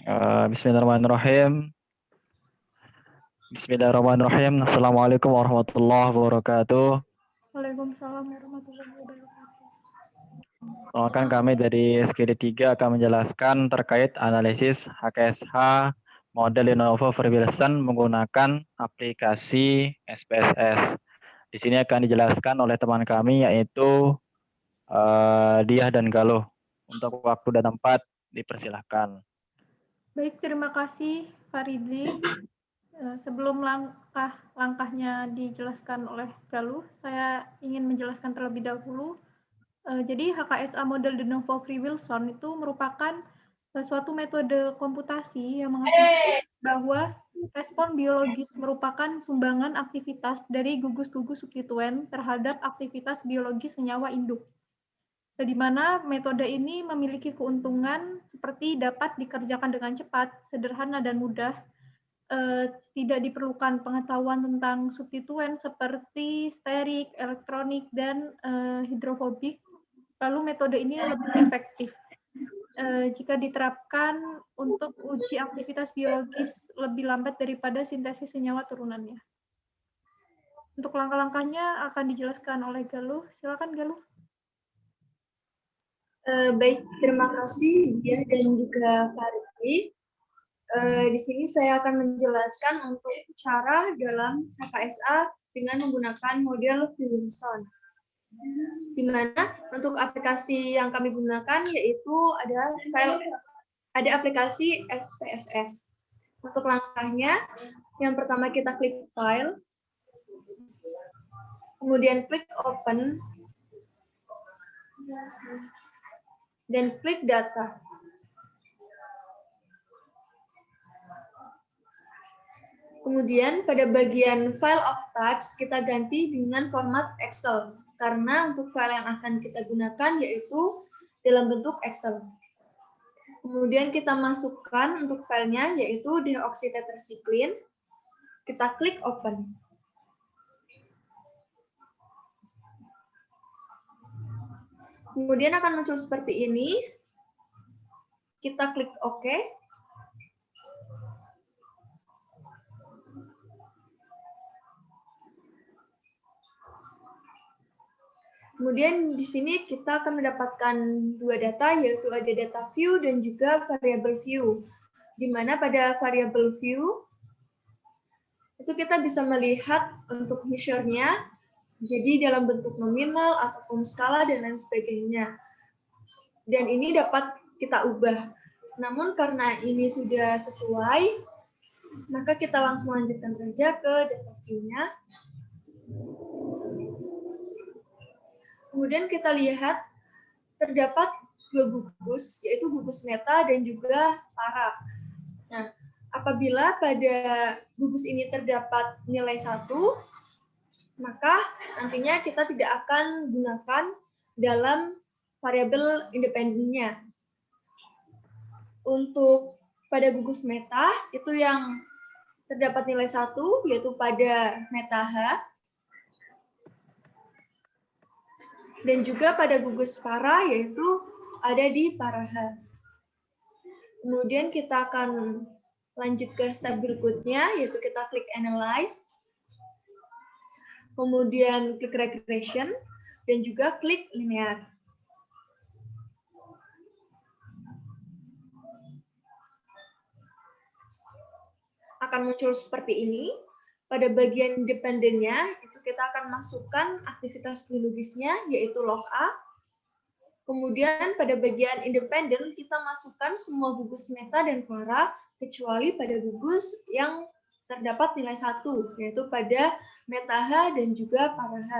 Bismillahirrahmanirrahim. Bismillahirrahmanirrahim. Assalamualaikum warahmatullahi wabarakatuh. Waalaikumsalam warahmatullahi wabarakatuh. Perkenalkan kami dari SKD 3 akan menjelaskan terkait analisis HKSH model Lenovo Freewilson menggunakan aplikasi SPSS. Di sini akan dijelaskan oleh teman kami yaitu Diah dan Galuh. Untuk waktu dan tempat dipersilahkan. Baik, terima kasih Pak Ridli. Sebelum langkah-langkahnya dijelaskan oleh Galuh, saya ingin menjelaskan terlebih dahulu. Jadi HKSA model Lenovo Freewilson itu merupakan suatu metode komputasi yang mengartikan bahwa respon biologis merupakan sumbangan aktivitas dari gugus-gugus substituen terhadap aktivitas biologis senyawa induk. Di mana metode ini memiliki keuntungan seperti dapat dikerjakan dengan cepat, sederhana, dan mudah. Tidak diperlukan pengetahuan tentang substituen seperti sterik, elektronik, dan hidrofobik. Lalu metode ini lebih efektif jika diterapkan untuk uji aktivitas biologis lebih lambat daripada sintesis senyawa turunannya. Untuk langkah-langkahnya akan dijelaskan oleh Galuh. Silakan Galuh. Baik, terima kasih Diah dan juga Faridi. Di sini saya akan menjelaskan untuk cara dalam HKSA dengan menggunakan model Freewilson. Di mana untuk aplikasi yang kami gunakan yaitu ada aplikasi SPSS. Untuk langkahnya, yang pertama kita klik file, kemudian klik open, dan klik data. Kemudian pada bagian file of types kita ganti dengan format Excel karena untuk file yang akan kita gunakan yaitu dalam bentuk Excel. Kemudian kita masukkan untuk filenya yaitu deoksitetracycline. Kita klik open. Kemudian akan muncul seperti ini. Kita klik OK. Kemudian di sini kita akan mendapatkan dua data, yaitu ada data view dan juga variable view. Di mana pada variable view, itu kita bisa melihat untuk measure-nya, jadi dalam bentuk nominal ataupun skala dan lain sebagainya. Dan ini dapat kita ubah. Namun karena ini sudah sesuai, maka kita langsung lanjutkan saja ke data view-nya. Kemudian kita lihat terdapat dua gugus, yaitu gugus meta dan juga para. Nah, apabila pada gugus ini terdapat nilai 1, maka nantinya kita tidak akan gunakan dalam variabel independennya. Untuk pada gugus meta, itu yang terdapat nilai 1, yaitu pada meta H, dan juga pada gugus para, yaitu ada di para H. Kemudian kita akan lanjut ke step berikutnya, yaitu kita klik Analyze, kemudian klik Regression, dan juga klik Linear. Akan muncul seperti ini. Pada bagian independennya, itu kita akan masukkan aktivitas biologisnya, yaitu log A. Kemudian pada bagian independen, kita masukkan semua gugus meta dan para, kecuali pada gugus yang terdapat nilai 1, yaitu pada meta H dan juga para H.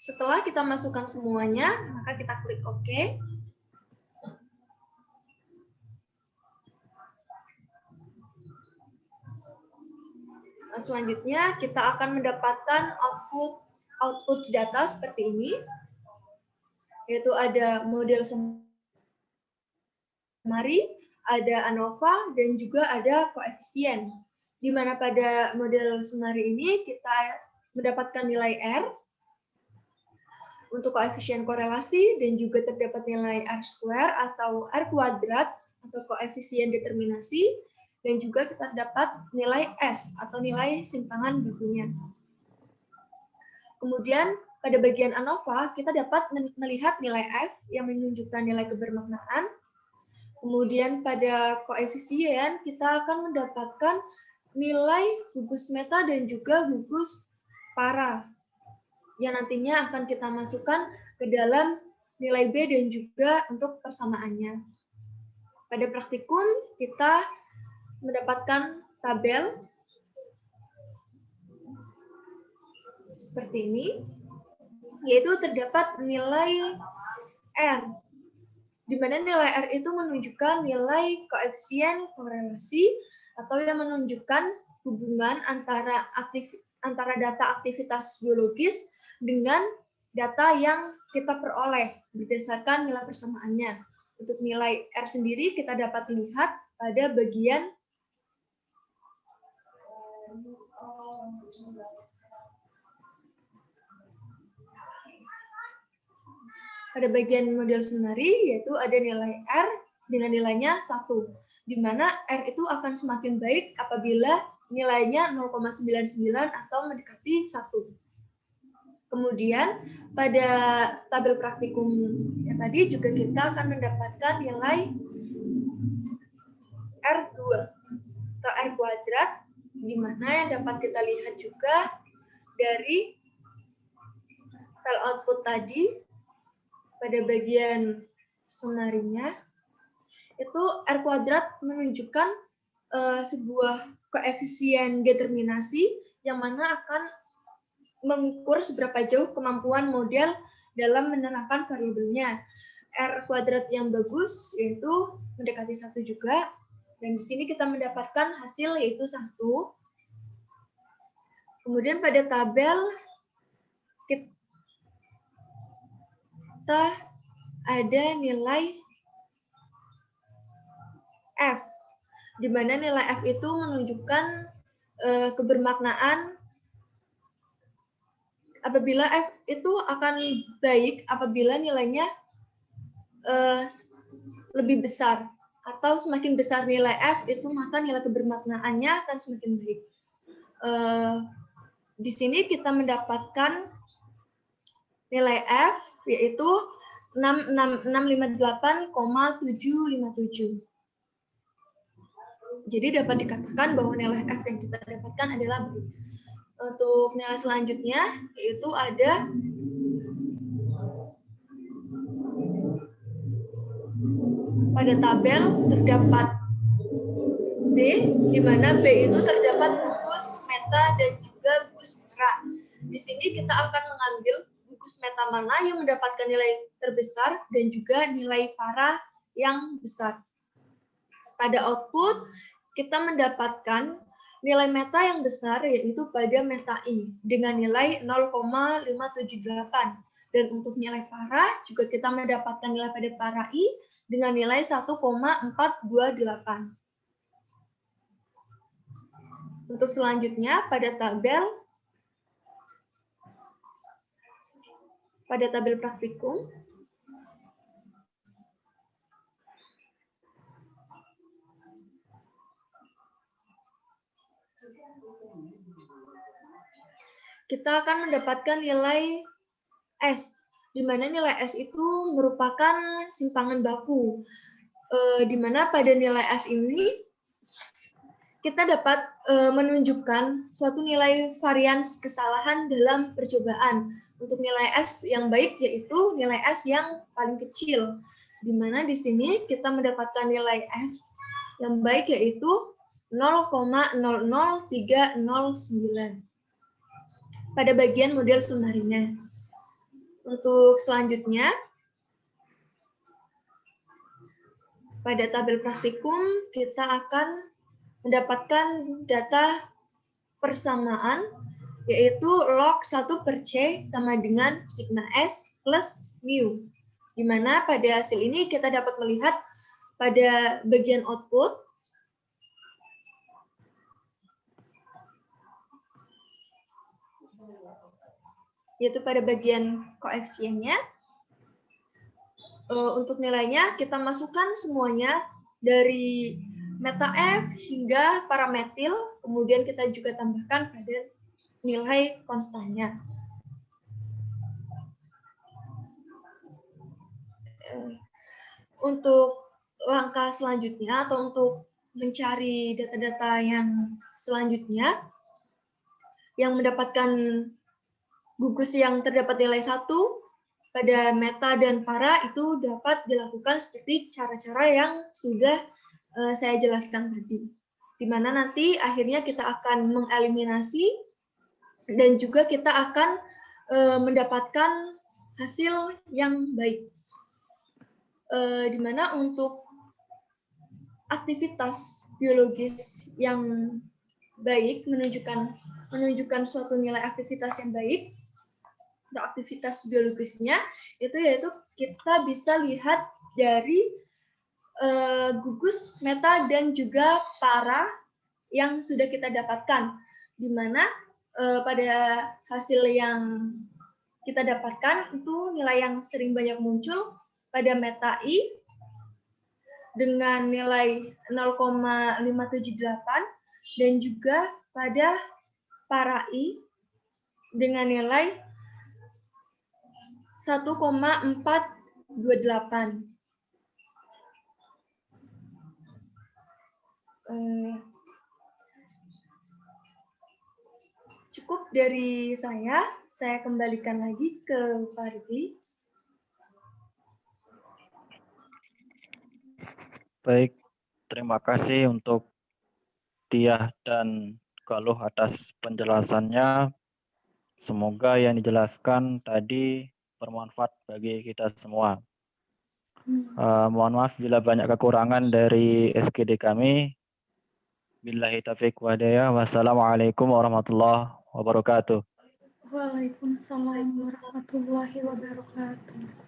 Setelah kita masukkan semuanya, maka kita klik OK. Selanjutnya kita akan mendapatkan output data seperti ini, yaitu ada model summary, ada ANOVA, dan juga ada koefisien. Di mana pada model summary ini kita mendapatkan nilai R, untuk koefisien korelasi dan juga terdapat nilai R square atau R kuadrat atau koefisien determinasi, dan juga kita dapat nilai S atau nilai simpangan bakunya. Kemudian pada bagian ANOVA kita dapat melihat nilai F yang menunjukkan nilai kebermaknaan. Kemudian pada koefisien kita akan mendapatkan nilai gugus meta dan juga gugus para yang nantinya akan kita masukkan ke dalam nilai B dan juga untuk persamaannya. Pada praktikum kita mendapatkan tabel seperti ini, yaitu terdapat nilai R, di mana nilai R itu menunjukkan nilai koefisien korelasi atau yang menunjukkan hubungan antara data aktivitas biologis dengan data yang kita peroleh berdasarkan nilai persamaannya. Untuk nilai R sendiri kita dapat lihat pada bagian model sunari, yaitu ada nilai R dengan nilainya 1, di mana R itu akan semakin baik apabila nilainya 0,99 atau mendekati 1. Kemudian pada tabel praktikum yang tadi juga kita akan mendapatkan nilai R2 atau R kuadrat, di mana yang dapat kita lihat juga dari file output tadi pada bagian sumarinya, itu R kuadrat menunjukkan sebuah koefisien determinasi yang mana akan mengukur seberapa jauh kemampuan model dalam menerapkan variabelnya. R kuadrat yang bagus yaitu mendekati 1 juga, dan di sini kita mendapatkan hasil yaitu 1. Kemudian pada tabel kita ada nilai F, di mana nilai F itu menunjukkan kebermaknaan apabila F itu akan baik apabila nilainya lebih besar, atau semakin besar nilai F itu maka nilai kebermaknaannya akan semakin baik. Di sini kita mendapatkan nilai F yaitu 658,757. Jadi dapat dikatakan bahwa nilai F yang kita dapatkan adalah baik. Untuk nilai selanjutnya yaitu ada pada tabel terdapat B, di mana B itu terdapat gugus meta dan juga gugus para. Di sini kita akan mengambil gugus meta mana yang mendapatkan nilai terbesar dan juga nilai para yang besar. Pada output kita mendapatkan nilai meta yang besar yaitu pada meta I dengan nilai 0,578, dan untuk nilai para juga kita mendapatkan nilai pada para I dengan nilai 1,428. Untuk selanjutnya pada tabel praktikum kita akan mendapatkan nilai S, di mana nilai S itu merupakan simpangan baku, di mana pada nilai S ini kita dapat menunjukkan suatu nilai varians kesalahan dalam percobaan. Untuk nilai S yang baik yaitu nilai S yang paling kecil, di mana di sini kita mendapatkan nilai S yang baik yaitu 0,00309 pada bagian model sumarinya. Untuk selanjutnya, pada tabel praktikum kita akan mendapatkan data persamaan yaitu log 1/C sama dengan sigma S plus mu, di mana pada hasil ini kita dapat melihat pada bagian output yaitu pada bagian koefisiennya. Untuk nilainya kita masukkan semuanya dari meta F hingga parametil, kemudian kita juga tambahkan pada nilai konstannya. Untuk langkah selanjutnya atau untuk mencari data-data yang selanjutnya yang mendapatkan gugus yang terdapat nilai 1 pada meta dan para, itu dapat dilakukan seperti cara-cara yang sudah saya jelaskan tadi. Di mana nanti akhirnya kita akan mengeliminasi dan juga kita akan mendapatkan hasil yang baik. Di mana untuk aktivitas biologis yang baik menunjukkan suatu nilai aktivitas yang baik, untuk aktivitas biologisnya itu yaitu kita bisa lihat dari gugus meta dan juga para yang sudah kita dapatkan, di mana pada hasil yang kita dapatkan itu nilai yang sering banyak muncul pada meta I dengan nilai 0,578 dan juga pada para I dengan nilai 1,428. Cukup dari saya kembalikan lagi ke Fardi. Baik, terima kasih untuk Diah dan Galuh atas penjelasannya. Semoga yang dijelaskan tadi bermanfaat bagi kita semua. Mohon maaf bila banyak kekurangan dari SKD kami. Billahi taufiq wa hidayah. Wassalamualaikum warahmatullahi wabarakatuh. Waalaikumsalam warahmatullahi wabarakatuh.